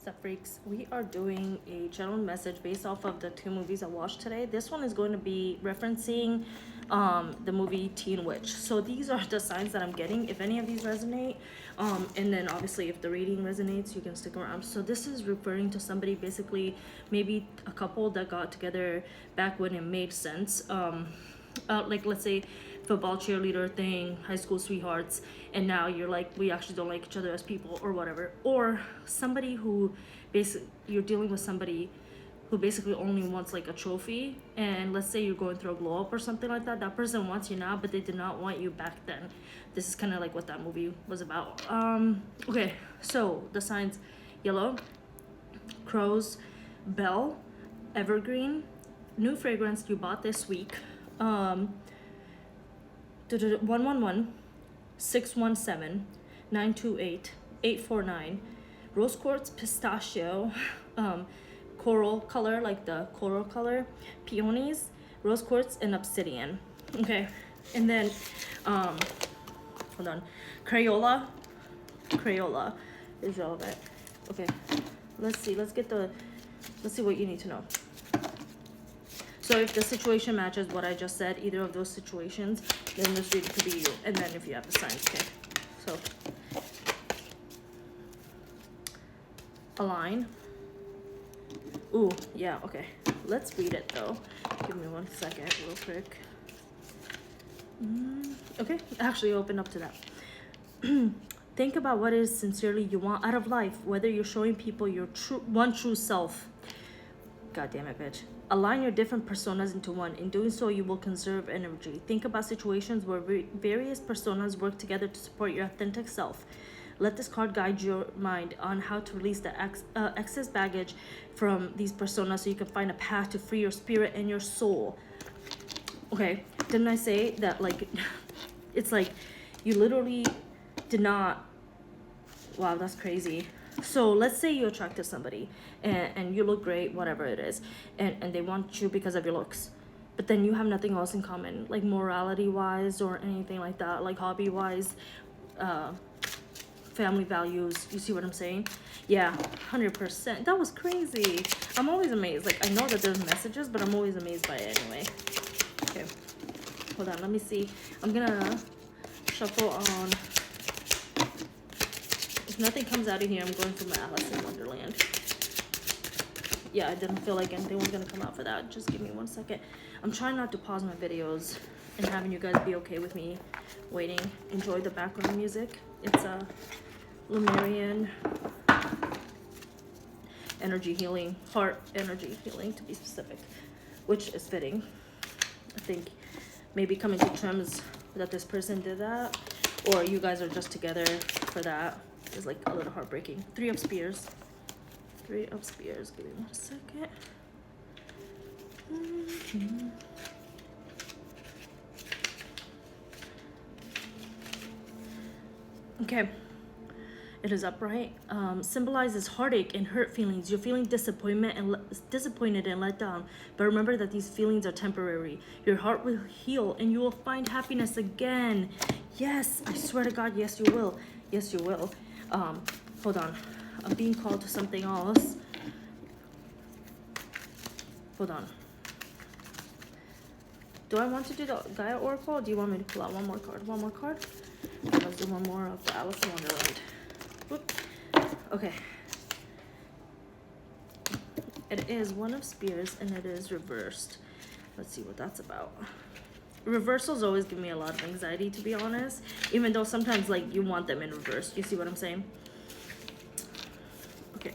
What's up, freaks? We are doing a general message based off of the two movies I watched today. This one is going to be referencing the movie Teen Witch. So these are the signs that I'm getting. If any of these resonate, and then obviously if the reading resonates, you can stick around. So this is referring to somebody, basically maybe a couple that got together back when it made sense. Like let's say football cheerleader thing, high school sweethearts, and now you're like, we actually don't like each other as people or whatever. Or somebody who basically, you're dealing with somebody who basically only wants like a trophy, and let's say you're going through a glow up or something like that. That person wants you now, but they did not want you back then. This is kind of like what that movie was about. Okay, so the signs: yellow, crows, bell, evergreen, new fragrance you bought this week, 111, 617, 928, 849, rose quartz, pistachio, coral color, like the coral color, peonies, rose quartz, and obsidian. Okay, and then hold on, Crayola is relevant. Okay, let's see what you need to know. So if the situation matches what I just said, either of those situations, then this reading could be you. And then if you have the signs, okay? So, align. Ooh, yeah, okay. Let's read it though. Give me 1 second, real quick. Okay, actually open up to that. Think about what it is sincerely you want out of life, whether you're showing people your true self. God damn it, bitch. Align your different personas into one. In doing so, you will conserve energy. Think about situations where various personas work together to support your authentic self. Let this card guide your mind on how to release the excess baggage from these personas so you can find a path to free your spirit and your soul. Okay, didn't I say that, like, it's like you literally did not... Wow, that's crazy. So let's say you attracted somebody and you look great, whatever it is, and they want you because of your looks, but then you have nothing else in common, like morality wise or anything like that, like hobby wise, family values. You see what I'm saying? Yeah, 100%. That was crazy. I'm always amazed. Like, I know that there's messages, but I'm always amazed by it anyway. Okay, hold on, let me see. I'm gonna shuffle on. If nothing comes out of here, I'm going for my Alice in Wonderland. Yeah, I didn't feel like anything was gonna come out for that. Just give me 1 second. I'm trying not to pause my videos and having you guys be okay with me waiting. Enjoy the background music. It's a Lemurian energy healing, heart energy healing to be specific, which is fitting. I think maybe coming to terms that this person did that, or you guys are just together for that, is like a little heartbreaking. 3 of Spears. 3 of Spears. Give me 1 second. Okay. It is upright. Symbolizes heartache and hurt feelings. You're feeling disappointed and let down. But remember that these feelings are temporary. Your heart will heal and you will find happiness again. Yes, I swear to God, yes you will. Yes you will. Hold on. I'm being called to something else. Hold on. Do I want to do the Gaia Oracle, or do you want me to pull out one more card? One more card? Let's do one more of the Alice in Wonderland. Whoop. Okay. It is 1 of Spears and it is reversed. Let's see what that's about. Reversals always give me a lot of anxiety, to be honest. Even though sometimes, like, you want them in reverse. You see what I'm saying? Okay.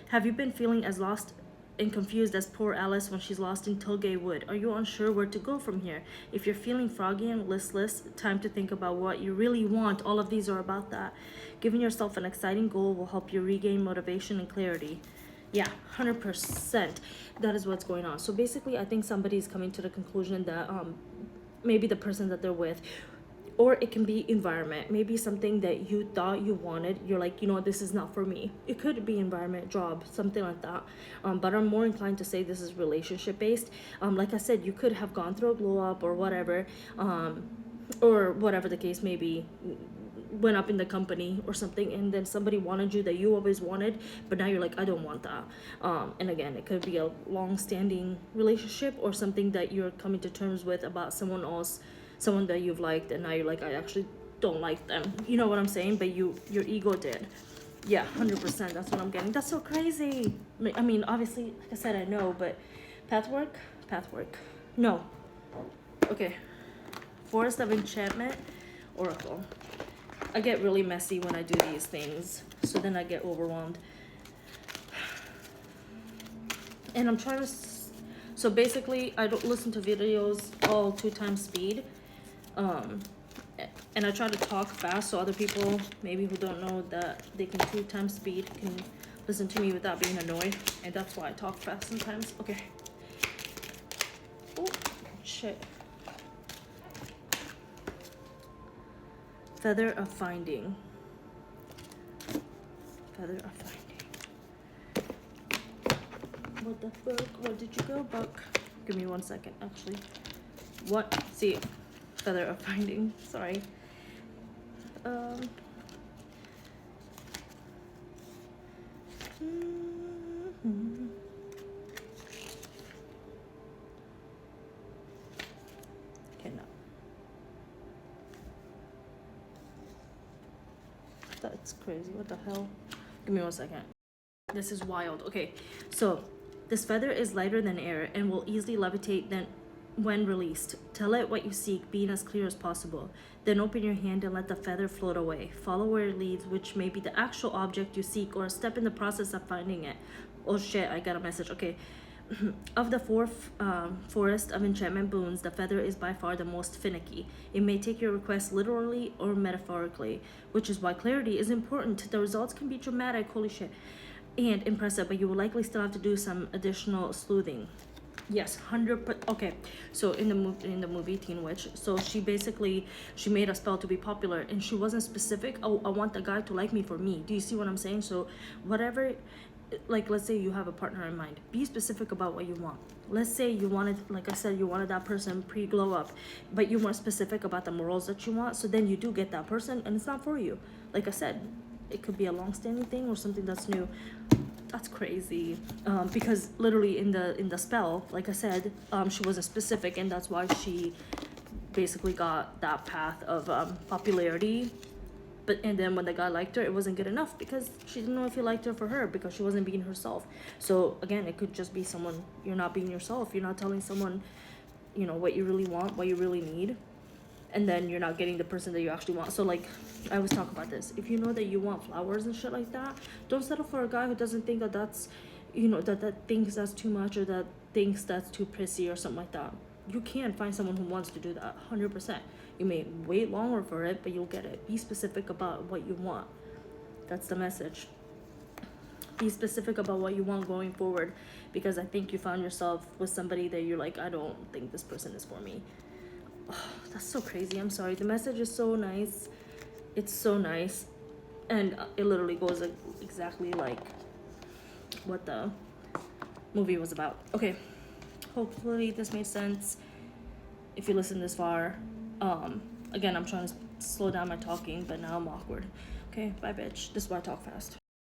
Have you been feeling as lost and confused as poor Alice when she's lost in Tilgay Wood? Are you unsure where to go from here? If you're feeling froggy and listless, time to think about what you really want. All of these are about that. Giving yourself an exciting goal will help you regain motivation and clarity. Yeah, 100%. That is what's going on. So basically, I think somebody's coming to the conclusion that maybe the person that they're with, or it can be environment, maybe something that you thought you wanted, you're like, you know what, this is not for me. It could be environment, job, something like that, but I'm more inclined to say this is relationship based. Like I said, you could have gone through a glow up or whatever, or whatever the case may be. went up in the company or something, and then somebody wanted you that you always wanted, but now you're like, I don't want that. And again, it could be a long-standing relationship or something that you're coming to terms with about someone else, someone that you've liked, and now you're like, I actually don't like them. You know what I'm saying? But your ego did. Yeah, 100%. That's what I'm getting. That's so crazy. I mean, obviously, like I said, I know, but pathwork. No. Okay. Forest of Enchantment, Oracle. I get really messy when I do these things, so then I get overwhelmed. And I'm trying to. So basically, I don't listen to videos all 2x speed. And I try to talk fast so other people maybe who don't know that they can 2x speed can listen to me without being annoyed, and that's why I talk fast sometimes. Okay. Oh shit. Feather of Finding. What the fuck? What did you go, Buck? Give me 1 second, actually. What? See, Feather of Finding. Sorry. Okay, no. That's crazy. What the hell? Give me 1 second. This is wild. Okay, so this feather is lighter than air and will easily levitate than when released. Tell it what you seek, being as clear as possible. Then open your hand and let the feather float away. Follow where it leads, which may be the actual object you seek or a step in the process of finding it. Oh shit, I got a message. Okay. Of the four Forest of Enchantment boons, the feather is by far the most finicky. It may take your request literally or metaphorically, which is why clarity is important. The results can be dramatic, holy shit, and impressive, but you will likely still have to do some additional sleuthing. Yes, 100%. Okay, so in the movie Teen Witch, so she made a spell to be popular, and she wasn't specific. Oh, I want the guy to like me for me. Do you see what I'm saying? So whatever, like let's say you have a partner in mind, be specific about what you want. Let's say you wanted, like I said, you wanted that person pre-glow up, but you weren't specific about the morals that you want. So then you do get that person, and it's not for you. Like I said, it could be a long-standing thing or something that's new. That's crazy. Because literally in the spell, like I said, she wasn't specific, and that's why she basically got that path of popularity. And then when the guy liked her, it wasn't good enough because she didn't know if he liked her for her, because she wasn't being herself. So again, it could just be someone, you're not being yourself. You're not telling someone, you know, what you really want, what you really need, and then you're not getting the person that you actually want. So like, I always talk about this. If you know that you want flowers and shit like that, don't settle for a guy who doesn't think that that's, you know, that thinks that's too much, or that thinks that's too prissy or something like that. You can find someone who wants to do that 100%. You may wait longer for it, but you'll get it. Be specific about what you want. That's the message. Be specific about what you want going forward, because I think you found yourself with somebody that you're like, I don't think this person is for me. Oh, that's so crazy. I'm sorry. The message is so nice. It's so nice. And it literally goes exactly like what the movie was about. Okay. Hopefully this made sense. If you listen this far. Again, I'm trying to slow down my talking, but now I'm awkward. Okay, bye bitch. This is why I talk fast.